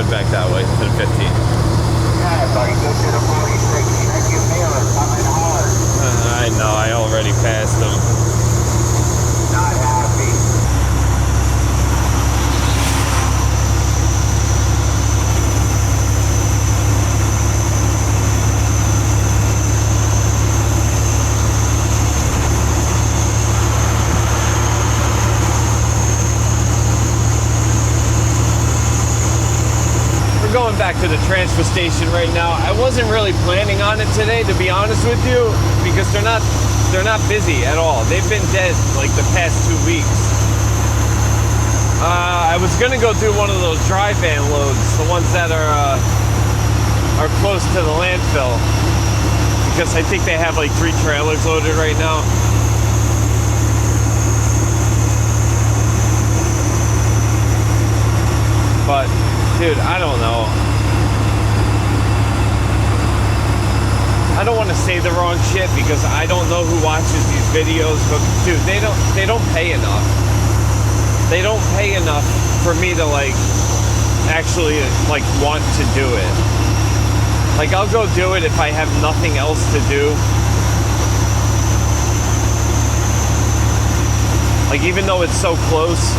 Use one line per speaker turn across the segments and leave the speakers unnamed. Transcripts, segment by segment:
good back that way to the 15.
Yeah, buddy, go to the 46. Check your mailer, coming hard.
I know, I already passed them.
Not happy.
Going back to the transfer station right now. I wasn't really planning on it today, to be honest with you, because they're not busy at all. They've been dead like the past 2 weeks. I was gonna go do one of those dry van loads, the ones that are close to the landfill, because I think they have like 3 trailers loaded right now. But dude, I don't know. I don't want to say the wrong shit because I don't know who watches these videos, but dude, they don't pay enough. They don't pay enough for me to like actually like want to do it. Like I'll go do it if I have nothing else to do. Like even though it's so close,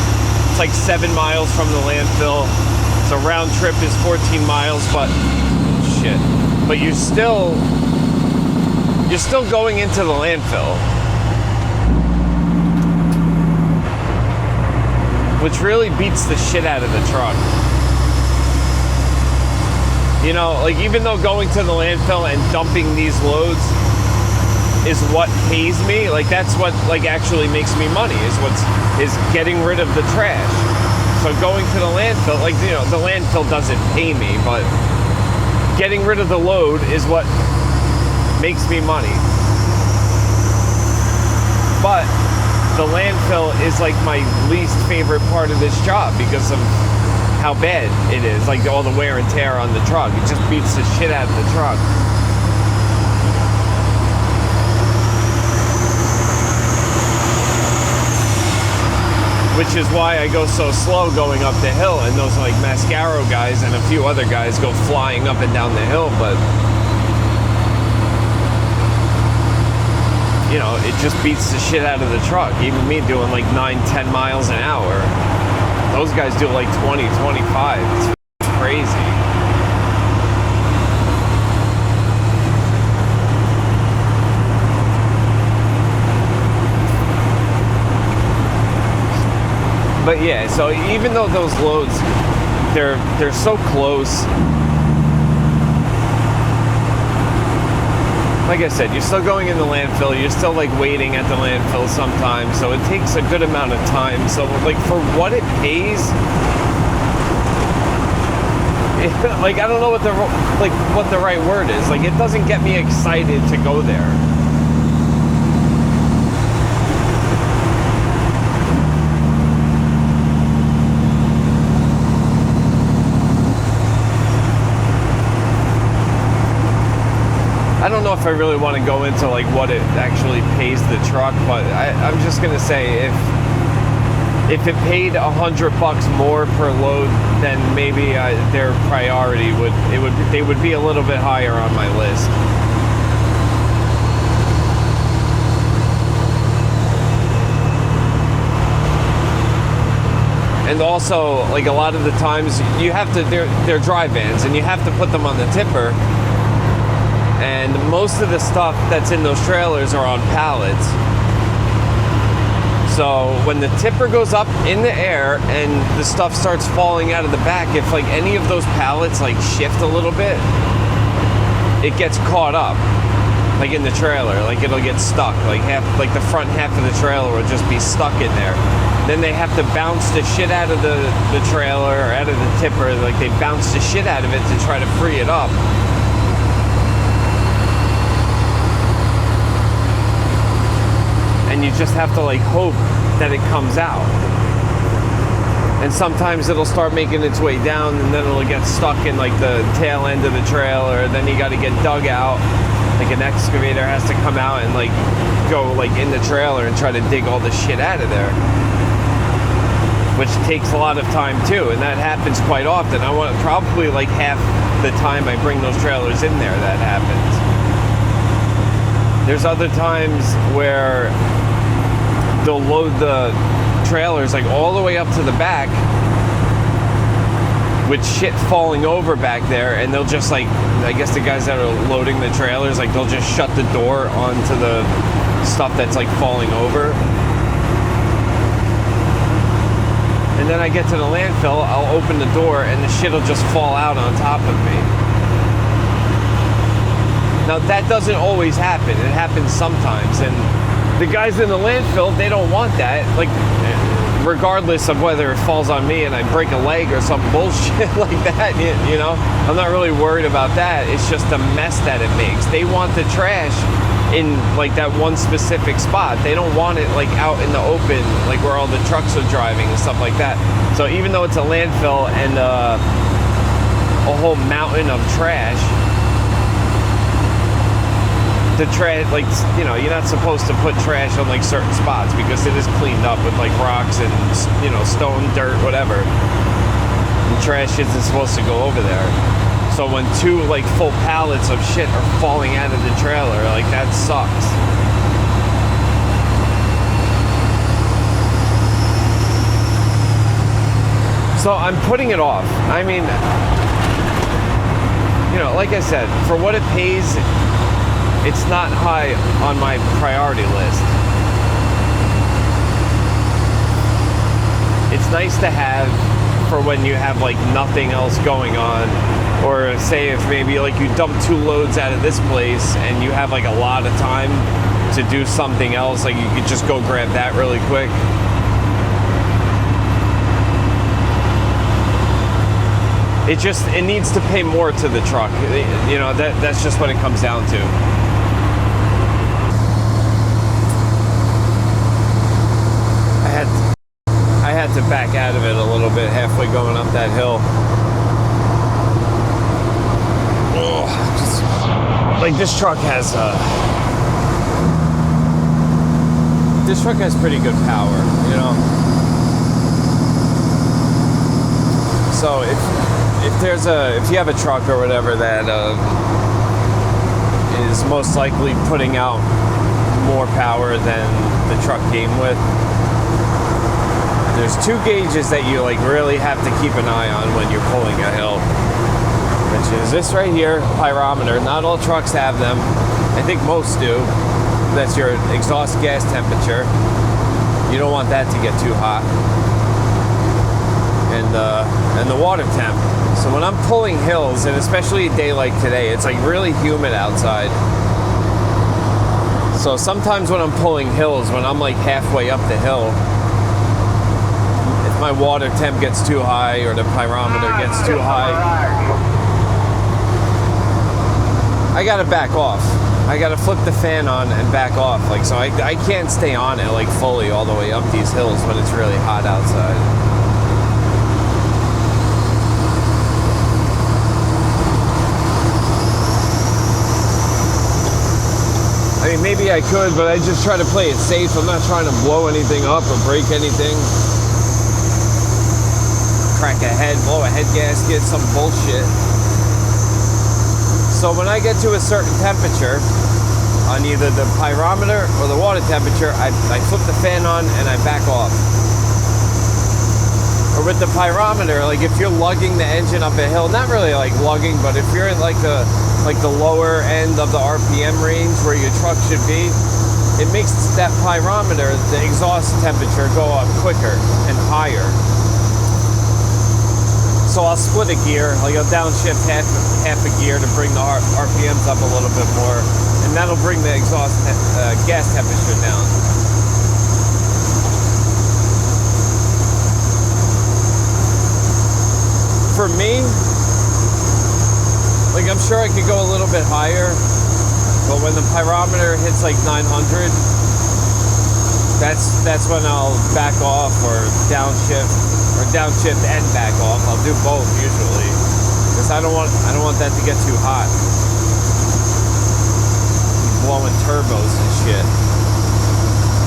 it's like 7 miles from the landfill. The round trip is 14 miles, but shit. But you're still going into the landfill, which really beats the shit out of the truck. You know, like even though going to the landfill and dumping these loads is what pays me, like that's what like actually makes me money, is getting rid of the trash. So going to the landfill, like, you know, the landfill doesn't pay me, but getting rid of the load is what makes me money. But the landfill is like my least favorite part of this job because of how bad it is, like all the wear and tear on the truck. It just beats the shit out of the truck. Which is why I go so slow going up the hill, and those like Mascaro guys and a few other guys go flying up and down the hill, but you know, it just beats the shit out of the truck. Even me doing like 9-10 miles an hour, those guys do like 20-25. It's crazy. But yeah, so even though those loads, they're so close, like I said, you're still going in the landfill, you're still like waiting at the landfill sometimes, so it takes a good amount of time. So like for what it pays, like I don't know what the right word is. Like it doesn't get me excited to go there. I don't know if I really want to go into like what it actually pays the truck, but I'm just gonna say if it paid $100 more per load, then maybe their priority they would be a little bit higher on my list. And also, like a lot of the times, you have to they're dry vans, and you have to put them on the tipper. And most of the stuff that's in those trailers are on pallets. So when the tipper goes up in the air and the stuff starts falling out of the back, if like any of those pallets like shift a little bit, it gets caught up, like in the trailer. Like it'll get stuck. Like the front half of the trailer will just be stuck in there. Then they have to bounce the shit out of the trailer or out of the tipper. Like they bounce the shit out of it to try to free it up. And you just have to like hope that it comes out. And sometimes it'll start making its way down, and then it'll get stuck in like the tail end of the trailer. Then you got to get dug out. Like an excavator has to come out and like go like in the trailer and try to dig all the shit out of there. which takes a lot of time too, and that happens quite often. I want probably like half the time I bring those trailers in there that happens. There's other times where they'll load the trailers like all the way up to the back with shit falling over back there, and they'll just like, I guess the guys that are loading the trailers, like they'll just shut the door onto the stuff that's like falling over. And then I get to the landfill, I'll open the door and the shit will just fall out on top of me. Now that doesn't always happen, it happens sometimes, and the guys in the landfill, they don't want that. Like, regardless of whether it falls on me and I break a leg or some bullshit like that, you know, I'm not really worried about that. It's just the mess that it makes. They want the trash in like that one specific spot. They don't want it like out in the open, like where all the trucks are driving and stuff like that. So even though it's a landfill and a whole mountain of trash, the trash, like, you know, you're not supposed to put trash on like certain spots because it is cleaned up with like rocks and, you know, stone, dirt, whatever. And trash isn't supposed to go over there. So when two like full pallets of shit are falling out of the trailer, like that sucks. So I'm putting it off. I mean, you know, like I said, for what it pays, it's not high on my priority list. It's nice to have for when you have like nothing else going on, or say if maybe like you dump 2 loads out of this place and you have like a lot of time to do something else, like you could just go grab that really quick. It needs to pay more to the truck. You know, that's just what it comes down to. I had to back out of it a little bit halfway going up that hill. Like this truck has pretty good power, you know. So if you have a truck or whatever that is most likely putting out more power than the truck came with, there's 2 gauges that you like really have to keep an eye on when you're pulling a hill, which is this right here, pyrometer. Not all trucks have them. I think most do. That's your exhaust gas temperature. You don't want that to get too hot. And the water temp. So when I'm pulling hills, and especially a day like today, it's like really humid outside. So sometimes when I'm pulling hills, when I'm like halfway up the hill, if my water temp gets too high or the pyrometer gets too high, I gotta back off. I gotta flip the fan on and back off. Like, so I can't stay on it like fully all the way up these hills when it's really hot outside. I mean, maybe I could, but I just try to play it safe. I'm not trying to blow anything up or break anything. Crack a head, blow a head gasket, some bullshit. So when I get to a certain temperature, on either the pyrometer or the water temperature, I flip the fan on and I back off. Or with the pyrometer, like if you're lugging the engine up a hill, not really like lugging, but if you're in like the lower end of the RPM range where your truck should be, it makes that pyrometer, the exhaust temperature, go up quicker and higher. So I'll split a gear, like I'll downshift half a gear to bring the RPMs up a little bit more, and that'll bring the exhaust gas temperature down. For me, like I'm sure I could go a little bit higher, but when the pyrometer hits like 900, that's when I'll back off or downshift. Or downshift and back off. I'll do both usually, because I don't want that to get too hot. Blowing turbos and shit.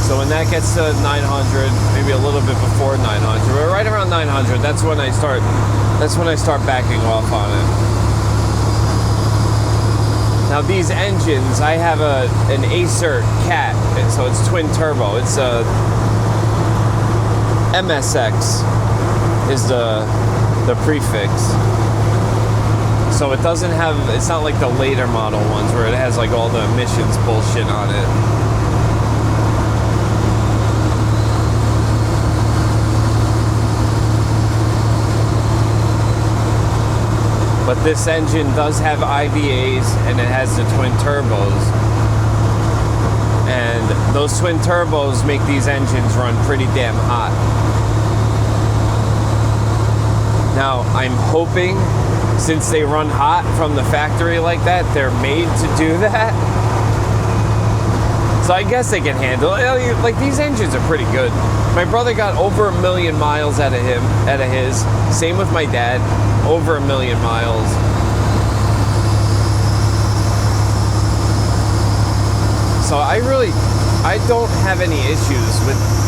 So when that gets to 900, maybe a little bit before 900, but right around 900, that's when I start backing off on it. Now these engines, I have an Acer Cat, so it's twin turbo. It's a MSX is the prefix. So it doesn't have, it's not like the later model ones where it has like all the emissions bullshit on it. But this engine does have IVAs and it has the twin turbos. And those twin turbos make these engines run pretty damn hot. Now, I'm hoping, since they run hot from the factory like that, they're made to do that. So I guess they can handle it. Like, these engines are pretty good. My brother got over 1 million miles out of his. Same with my dad, over 1 million miles. So I don't have any issues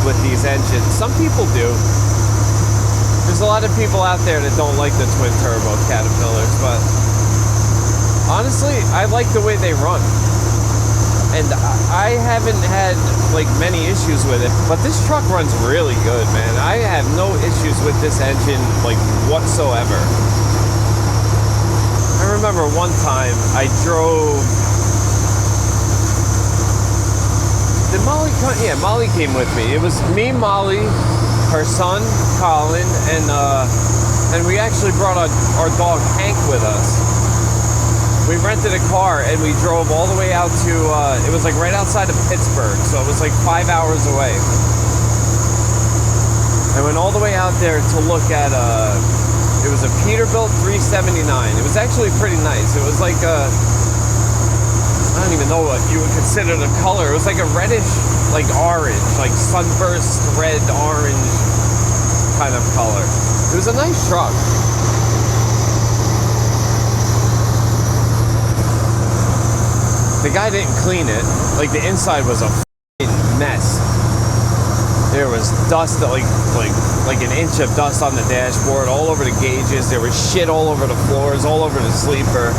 with these engines. Some people do. There's a lot of people out there that don't like the twin turbo Caterpillars, but honestly, I like the way they run. And I haven't had like many issues with it, but this truck runs really good, man. I have no issues with this engine like whatsoever. I remember one time I drove. Did Molly come? Yeah, Molly came with me. It was me, Molly, her son, Colin, and we actually brought our dog Hank with us. We rented a car and we drove all the way out to, it was like right outside of Pittsburgh, so it was like 5 hours away. I went all the way out there to look at, it was a Peterbilt 379. It was actually pretty nice. It was like I don't even know what you would consider the color. It was like a reddish, like orange, like sunburst red orange kind of color. It was a nice truck. The guy didn't clean it. Like the inside was a mess. There was dust, like an inch of dust on the dashboard, all over the gauges. There was shit all over the floors, all over the sleeper.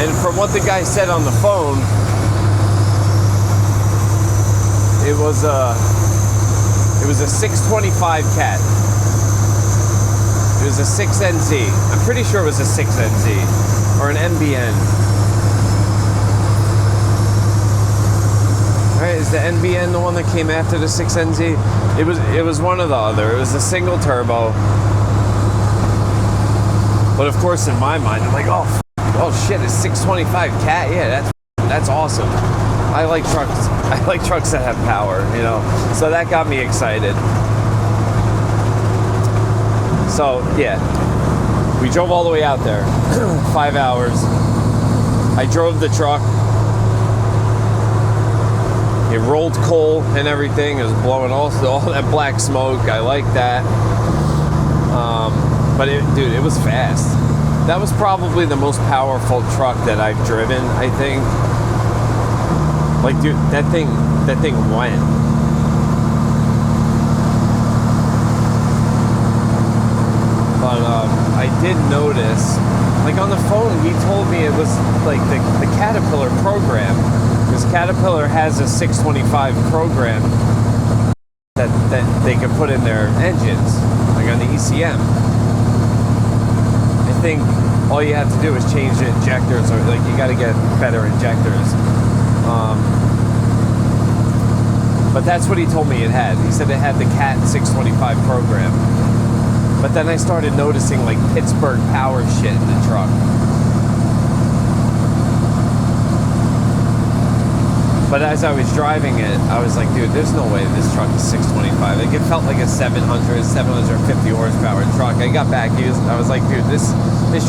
And from what the guy said on the phone, it was a 625 Cat. It was a 6NZ. I'm pretty sure it was a 6NZ or an MBN. All right, is the MBN the one that came after the 6NZ? It was one or the other. It was a single turbo. But of course, in my mind, I'm like, oh shit, it's 625 Cat. Yeah, that's awesome. I like trucks. I like trucks that have power, you know. So that got me excited. So yeah, we drove all the way out there, 5 hours. I drove the truck. It rolled coal and everything. It was blowing all that black smoke. I like that. But dude, it was fast. That was probably the most powerful truck that I've driven, I think. Like, dude, that thing went. But I did notice, like on the phone, he told me it was like the Caterpillar program, because Caterpillar has a 625 program that they can put in their engines, like on the ECM. I think all you have to do is change the injectors, or like you got to get better injectors. But that's what he told me it had. He said it had the Cat 625 program. But then I started noticing like Pittsburgh power shit in the truck. But as I was driving it, I was like, dude, there's no way this truck is 625. Like, it felt like a 750 horsepower truck. I got back, I was like, dude, this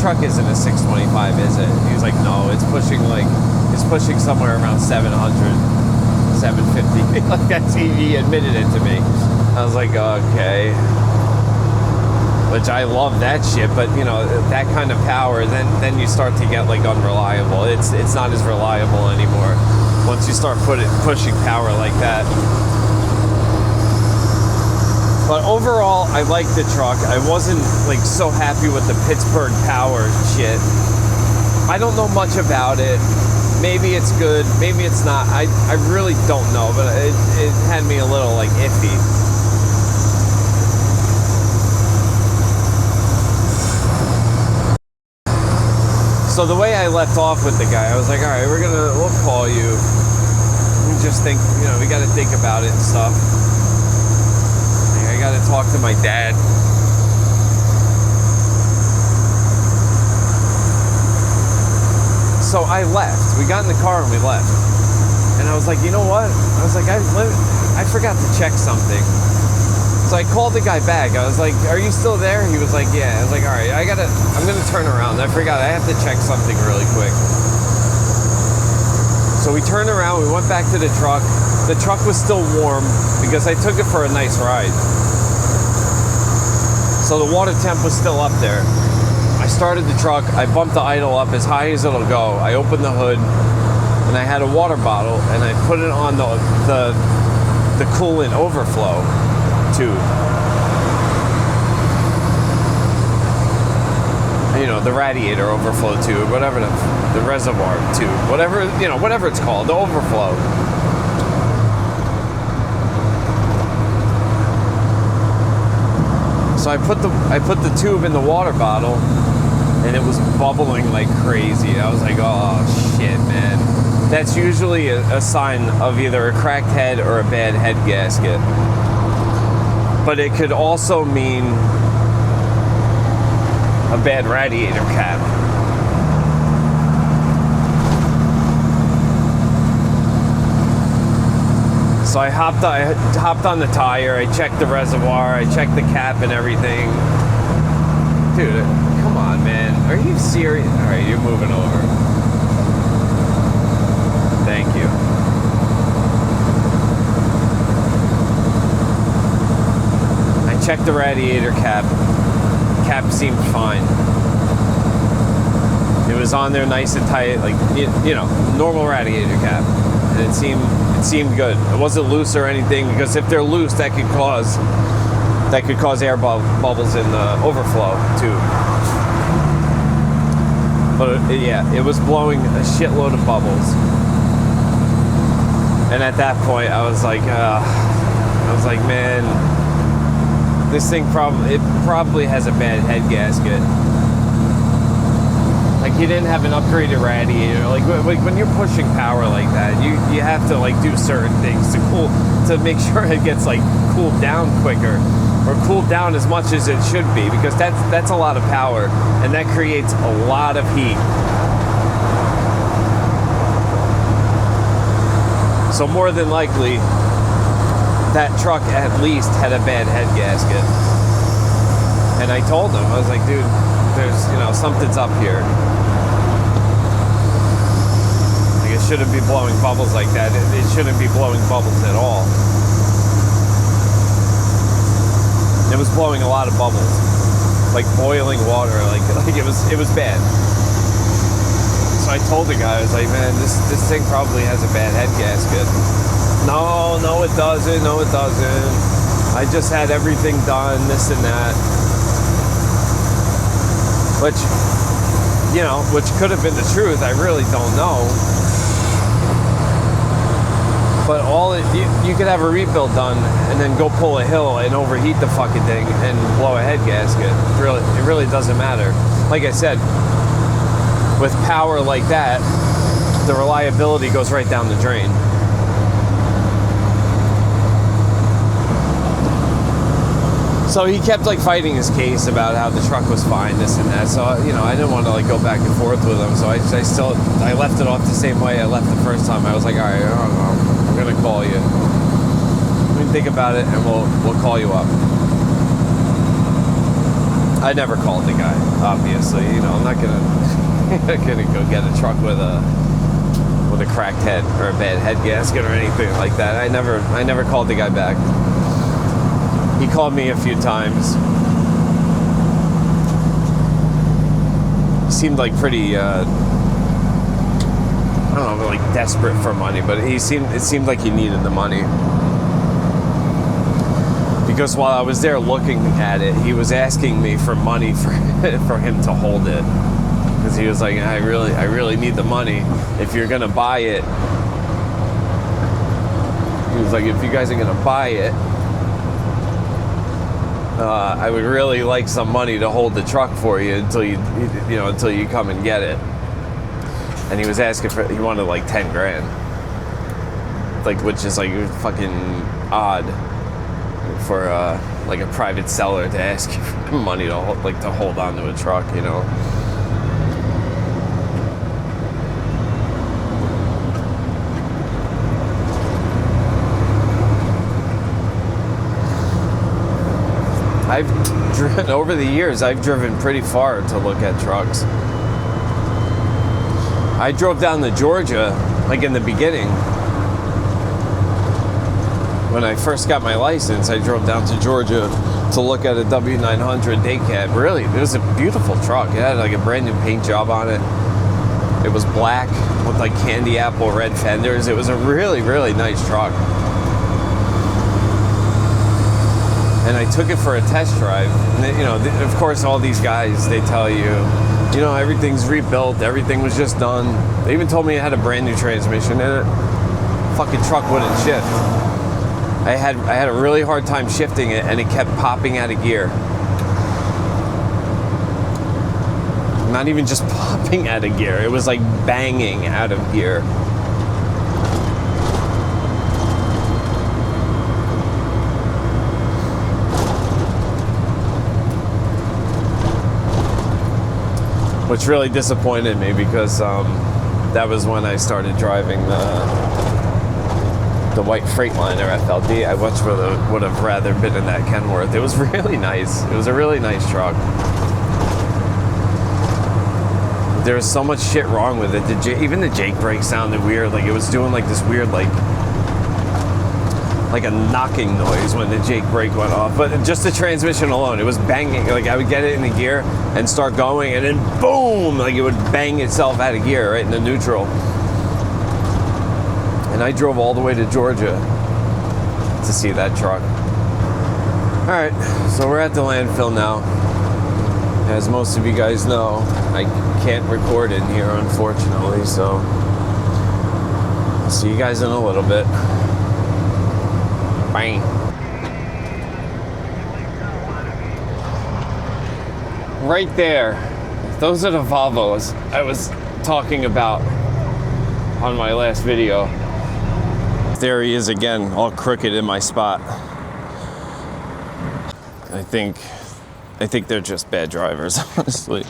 truck isn't a 625, is it? He was like, no, it's pushing somewhere around 700, 750. Like, that TV admitted it to me. I was like, okay. which I love that shit. But you know, that kind of power, then you start to get like unreliable. It's not as reliable anymore once you start pushing power like that. But overall, I liked the truck. I wasn't like so happy with the Pittsburgh power shit. I don't know much about it. Maybe it's good, maybe it's not. I really don't know, but it had me a little like iffy. So the way I left off with the guy, I was like, all right, we'll call you. We just think, you know, we got to think about it and stuff. I got to talk to my dad. So I left. We got in the car and we left. And I was like, you know what? I was like, I forgot to check something. So I called the guy back. I was like, are you still there? He was like, yeah. I was like, all right, I'm going to turn around. I forgot. I have to check something really quick. So we turned around. We went back to the truck. The truck was still warm because I took it for a nice ride. So the water temp was still up there. I started the truck, I bumped the idle up as high as it'll go. I opened the hood, and I had a water bottle, and I put it on the coolant overflow tube. You know, the radiator overflow tube, whatever the reservoir tube, whatever it's called, the overflow. So I put the tube in the water bottle, and it was bubbling like crazy. I was like, oh shit, man. That's usually a sign of either a cracked head or a bad head gasket. But it could also mean a bad radiator cap. So I hopped on the tire, I checked the reservoir, I checked the cap and everything. Dude, come on, man. Are you serious? All right, you're moving over. Thank you. I checked the radiator cap. Cap seemed fine. It was on there nice and tight, like, you know, normal radiator cap. And it seemed good. It wasn't loose or anything, because if they're loose, that could cause air bubbles in the overflow tube. But yeah, it was blowing a shitload of bubbles. And at that point, I was like, man, this thing probably has a bad head gasket. Like, he didn't have an upgraded radiator. Like when you're pushing power like that, you have to like do certain things to make sure it gets like cooled down quicker, or cooled down as much as it should be, because that's a lot of power, and that creates a lot of heat. So more than likely, that truck at least had a bad head gasket. And I told him, I was like, dude, there's, you know, something's up here. Like, it shouldn't be blowing bubbles like that. It shouldn't be blowing bubbles at all. It was blowing a lot of bubbles, like boiling water. Like it was bad. So I told the guy, I was like, man, this thing probably has a bad head gasket. No, it doesn't. No, it doesn't. I just had everything done, this and that. Which, you know, which could have been the truth. I really don't know. But you could have a rebuild done and then go pull a hill and overheat the fucking thing and blow a head gasket. It really doesn't matter. Like I said, with power like that, the reliability goes right down the drain. So he kept like fighting his case about how the truck was fine, this and that. So, you know, I didn't want to like go back and forth with him. So I left it off the same way I left the first time. I was like, all right, I don't know. I'm gonna call you. Let me think about it, and we'll call you up. I never called the guy, obviously. You know, I'm not gonna go get a truck with a cracked head or a bad head gasket or anything like that. I never called the guy back. He called me a few times. seemed like pretty, I don't know, like desperate for money, but it seemed like he needed the money. Because while I was there looking at it, he was asking me for money for him to hold it. Because he was like, I really need the money. If you're gonna buy it, he was like, if you guys are gonna buy it, I would really like some money to hold the truck for you until you come and get it. And he was asking he wanted like 10 grand, like, which is like fucking odd for like a private seller to ask you for money to hold on to a truck, you know. I've driven, over the years, I've driven pretty far to look at trucks. I drove down to Georgia, like in the beginning. When I first got my license, I drove down to Georgia to look at a W900 day cab. Really, it was a beautiful truck. It had like a brand new paint job on it. It was black with like candy apple red fenders. It was a really, really nice truck. And I took it for a test drive. And, you know, of course, all these guys, they tell you, you know, everything's rebuilt, everything was just done. They even told me it had a brand new transmission in it. Fucking truck wouldn't shift. I had a really hard time shifting it, and it kept popping out of gear. Not even just popping out of gear, it was like banging out of gear. Which really disappointed me because that was when I started driving the white Freightliner FLD. I much would have rather been in that Kenworth. It was really nice. It was a really nice truck. There was so much shit wrong with it. Even the Jake brake sounded weird. Like it was doing like this weird like a knocking noise when the Jake brake went off. But just the transmission alone, it was banging. Like I would get it in the gear and start going, and then boom, like it would bang itself out of gear right in the neutral. And I drove all the way to Georgia to see that truck. All right, so we're at the landfill now. As most of you guys know, I can't record in here, unfortunately, so I'll see you guys in a little bit. Bang. Right there, those are the Volvos I was talking about on my last video. There he is again, all crooked in my spot. I think they're just bad drivers, honestly.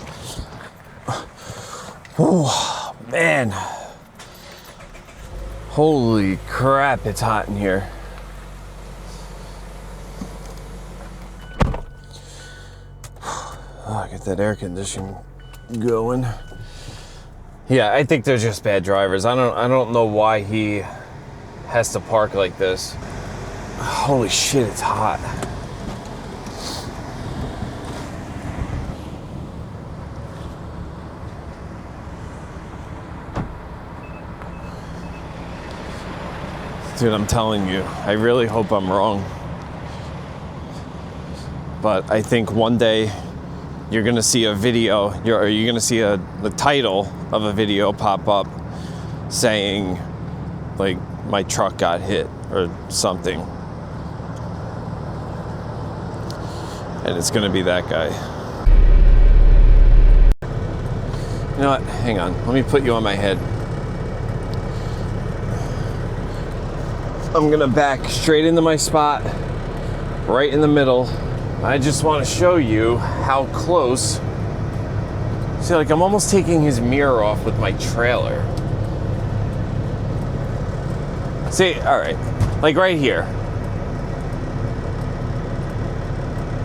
Oh, man. Holy crap, it's hot in here. Oh, get that air conditioning going. Yeah, I think they're just bad drivers. I don't know why he has to park like this. Holy shit, it's hot. Dude, I'm telling you, I really hope I'm wrong. But I think one day you're gonna see a video, you're gonna see the title of a video pop up saying, like, my truck got hit or something. And it's gonna be that guy. You know what? Hang on. Let me put you on my head. I'm gonna back straight into my spot, right in the middle. I just want to show you how close. See, like I'm almost taking his mirror off with my trailer. See, all right, like right here.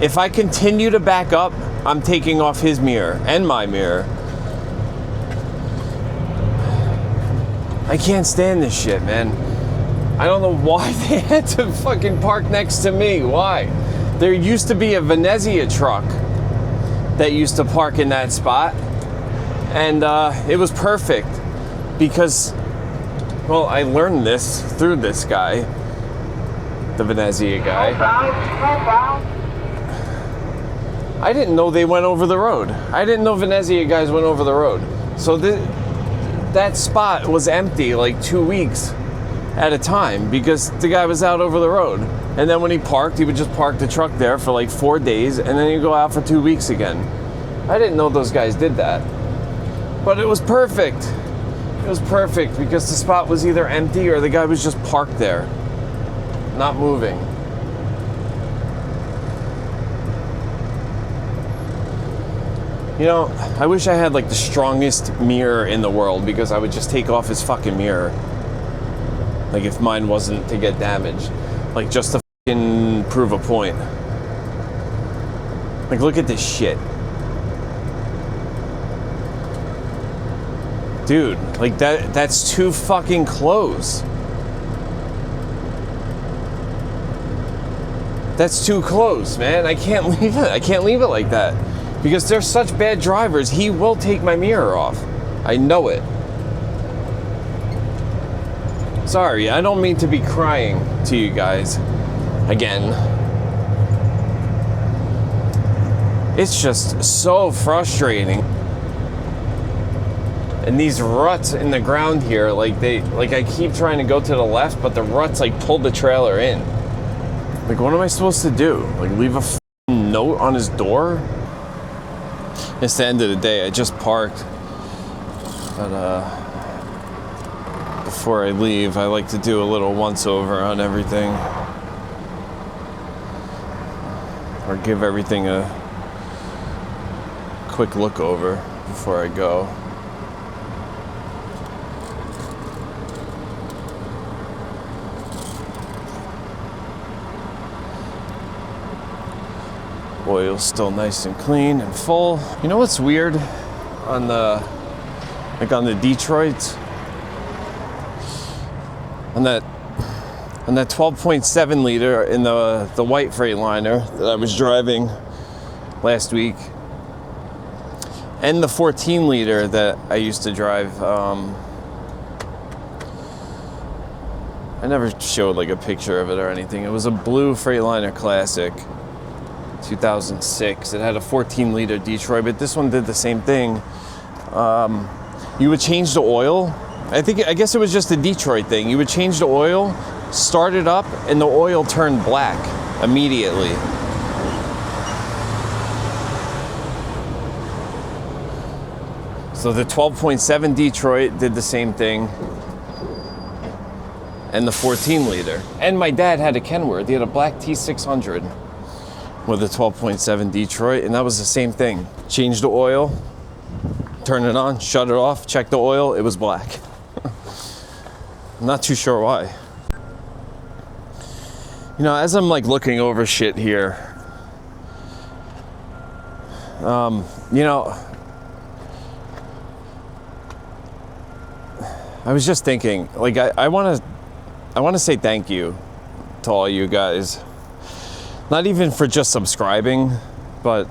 If I continue to back up, I'm taking off his mirror and my mirror. I can't stand this shit, man. I don't know why they had to fucking park next to me. Why? There used to be a Venezia truck that used to park in that spot. And it was perfect because, well, I learned this through this guy, the Venezia guy. I didn't know they went over the road. I didn't know Venezia guys went over the road. So that spot was empty like 2 weeks at a time because the guy was out over the road. And then when he parked, he would just park the truck there for like 4 days and then he'd go out for 2 weeks again. I didn't know those guys did that. But it was perfect. It was perfect because the spot was either empty or the guy was just parked there, not moving. You know, I wish I had like the strongest mirror in the world because I would just take off his fucking mirror. Like if mine wasn't to get damaged. Like just to fucking prove a point. Like look at this shit. Dude, like that's too fucking close. That's too close, man. I can't leave it. I can't leave it like that. Because they're such bad drivers, he will take my mirror off. I know it. Sorry, I don't mean to be crying to you guys again. It's just so frustrating. And these ruts in the ground here, like I keep trying to go to the left, but the ruts like pulled the trailer in. Like what am I supposed to do? Like leave a note on his door? It's the end of the day. I just parked. But before I leave, I like to do a little once over on everything. Or give everything a quick look over before I go. Oil's still nice and clean and full. You know what's weird on the Detroit? On that 12.7 liter in the white Freightliner that I was driving last week, and the 14 liter that I used to drive. I never showed like a picture of it or anything. It was a blue Freightliner Classic. 2006. It had a 14 liter Detroit, but this one did the same thing. You would change the oil. I guess it was just a Detroit thing. You would change the oil, start it up, and the oil turned black immediately. So the 12.7 Detroit did the same thing, and the 14 liter. And my dad had a Kenworth. He had a black T600 with a 12.7 Detroit, and that was the same thing. Change the oil, turn it on, shut it off, check the oil, it was black. I'm not too sure why. You know, as I'm like looking over shit here, you know, I was just thinking, like I want to say thank you to all you guys. Not even for just subscribing, but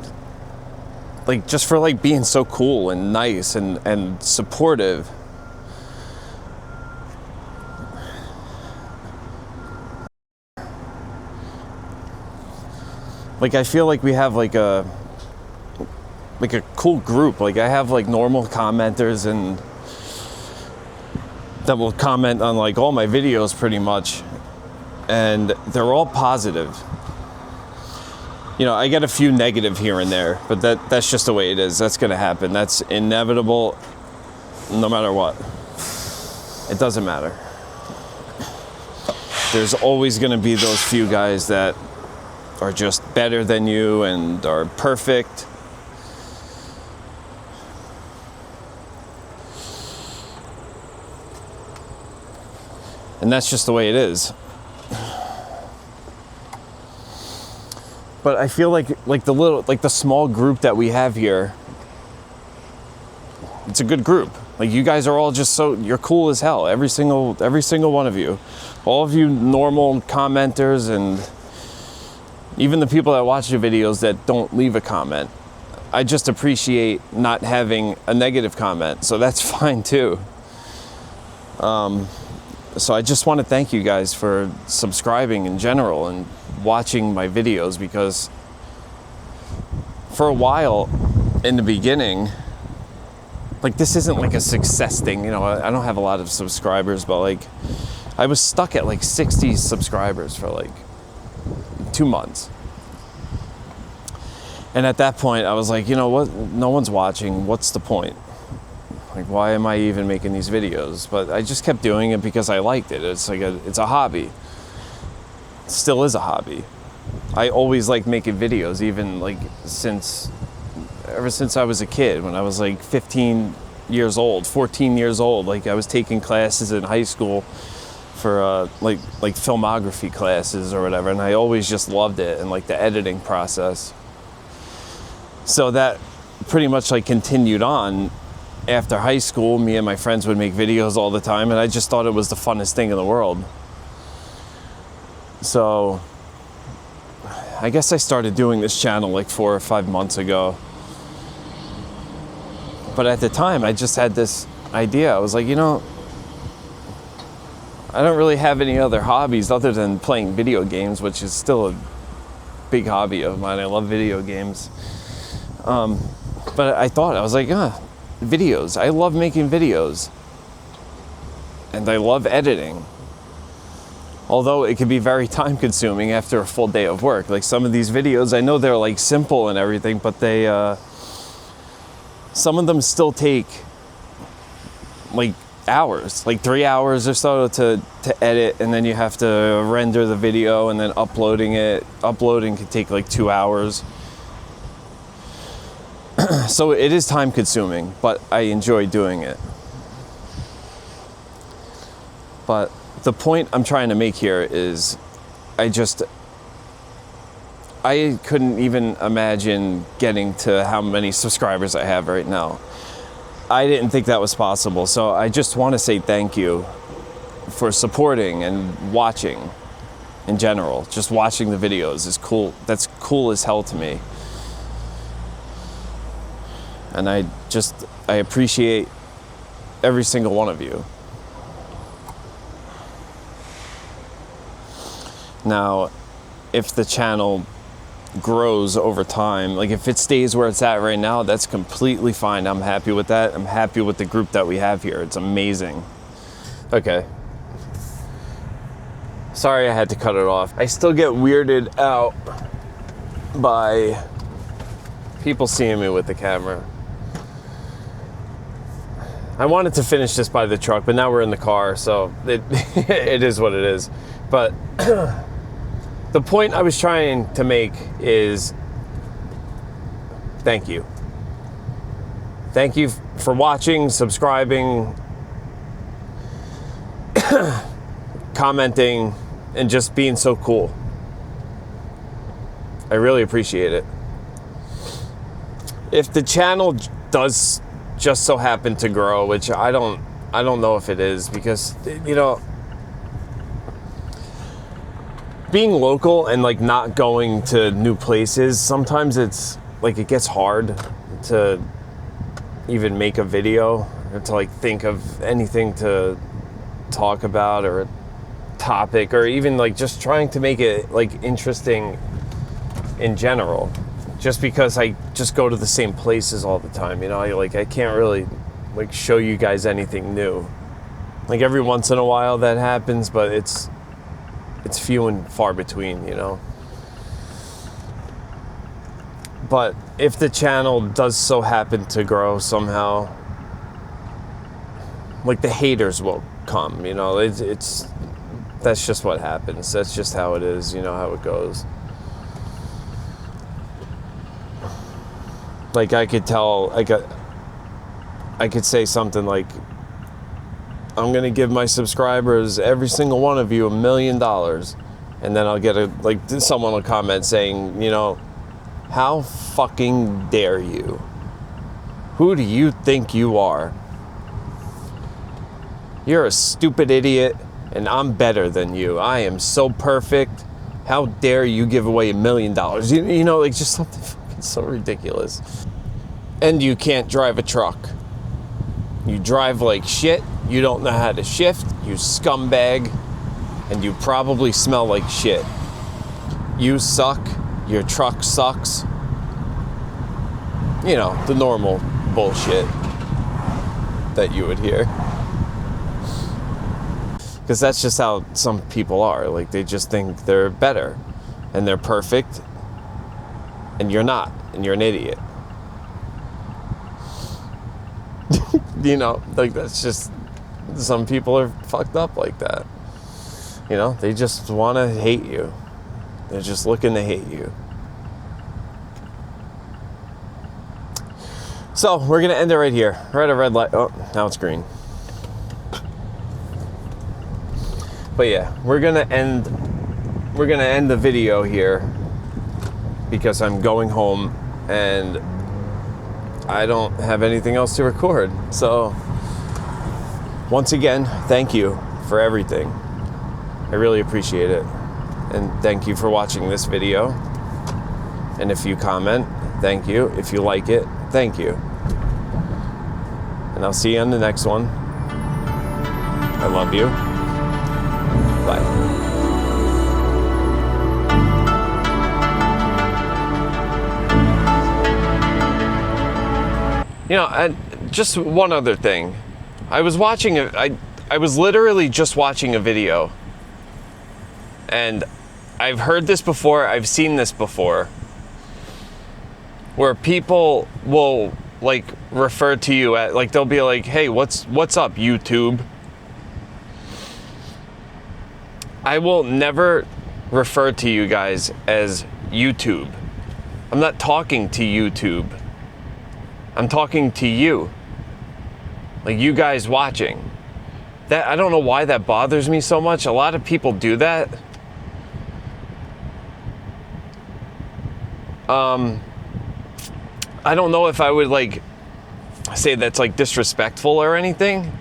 like just for like being so cool and nice and supportive. Like I feel like we have like a cool group. Like I have like normal commenters and that will comment on like all my videos pretty much, and they're all positive. You know, I get a few negative here and there, but that's just the way it is. That's gonna happen. That's inevitable no matter what. It doesn't matter. There's always gonna be those few guys that are just better than you and are perfect. And that's just the way it is. But I feel like the small group that we have here, it's a good group. Like you guys are all just you're cool as hell. Every single one of you. All of you normal commenters and even the people that watch the videos that don't leave a comment. I just appreciate not having a negative comment, so that's fine too. So I just want to thank you guys for subscribing in general and watching my videos, because for a while in the beginning, like, this isn't like a success thing, you know, I don't have a lot of subscribers, but like I was stuck at like 60 subscribers for like 2 months. And at that point I was like, you know what, no one's watching, what's the point? Like, why am I even making these videos? But I just kept doing it because I liked it. It's like it's a hobby. It still is a hobby. I always liked making videos, even like ever since I was a kid, when I was like 15 years old, 14 years old. Like, I was taking classes in high school for like filmography classes or whatever, and I always just loved it, and like the editing process. So that pretty much like continued on. After high school, me and my friends would make videos all the time, and I just thought it was the funnest thing in the world. So I guess I started doing this channel like 4 or 5 months ago. But at the time, I just had this idea. I was like, you know, I don't really have any other hobbies other than playing video games, which is still a big hobby of mine. I love video games. But I was like, videos. I love making videos. And I love editing. Although it can be very time consuming after a full day of work. Like, some of these videos, I know they're like simple and everything, but they, some of them still take like hours, like 3 hours or so to edit, and then you have to render the video, and then uploading it. Uploading can take like 2 hours. So it is time consuming, but I enjoy doing it. But the point I'm trying to make here is I couldn't even imagine getting to how many subscribers I have right now. I didn't think that was possible. So I just want to say thank you for supporting and watching in general. Just watching the videos is cool. That's cool as hell to me. And I appreciate every single one of you. Now, if the channel grows over time, like if it stays where it's at right now, that's completely fine. I'm happy with that. I'm happy with the group that we have here. It's amazing. Okay. Sorry I had to cut it off. I still get weirded out by people seeing me with the camera. I wanted to finish this by the truck, but now we're in the car, so it is what it is. But the point I was trying to make is thank you. Thank you for watching, subscribing, commenting, and just being so cool. I really appreciate it. If the channel does just so happen to grow, which I don't know if it is, because, you know, being local and like not going to new places, sometimes it's like it gets hard to even make a video or to like think of anything to talk about, or a topic, or even like just trying to make it like interesting in general, just because I just go to the same places all the time, you know. I can't really like show you guys anything new. Like, every once in a while that happens, but it's few and far between, you know. But if the channel does so happen to grow somehow, like, the haters will come, you know. It's that's just what happens. That's just how it is, you know how it goes. Like, I could say something like, I'm gonna give my subscribers, every single one of you, $1 million, and then I'll get someone will comment saying, you know, how fucking dare you? Who do you think you are? You're a stupid idiot, and I'm better than you. I am so perfect. How dare you give away $1 million? You know, like, just something fucking so ridiculous. And you can't drive a truck. You drive like shit. You don't know how to shift. You scumbag. And you probably smell like shit. You suck. Your truck sucks. You know, the normal bullshit that you would hear. Because that's just how some people are. Like, they just think they're better. And they're perfect. And you're not. And you're an idiot. You know, like, that's just, some people are fucked up like that. You know, they just want to hate you. They're just looking to hate you. So, we're going to end it right here. We're at a red light. Oh, now it's green. But yeah, we're going to end the video here because I'm going home and I don't have anything else to record. So, once again, thank you for everything. I really appreciate it. And thank you for watching this video. And if you comment, thank you. If you like it, thank you. And I'll see you on the next one. I love you. Bye. You know, and just one other thing. I was literally just watching a video. And I've heard this before, I've seen this before. Where people will, like, refer to you at, like, they'll be like, hey, what's up, YouTube? I will never refer to you guys as YouTube. I'm not talking to YouTube. I'm talking to you. Like, you guys watching. That, I don't know why that bothers me so much. A lot of people do that. I don't know if I would, like, say that's, like, disrespectful or anything.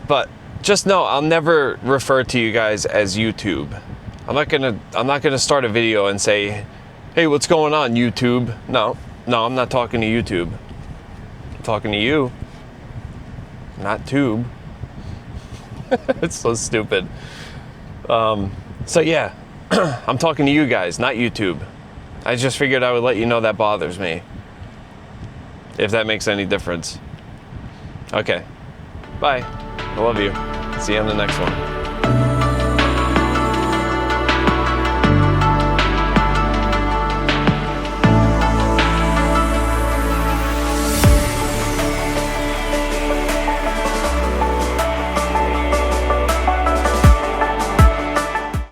But just know I'll never refer to you guys as YouTube. I'm not gonna start a video and say, hey, what's going on, YouTube? No, I'm not talking to YouTube. I'm talking to you. Not tube. It's so stupid. So yeah, I'm talking to you guys, not YouTube. I just figured I would let you know that bothers me. If that makes any difference. Okay. Bye. I love you. See you on the next one.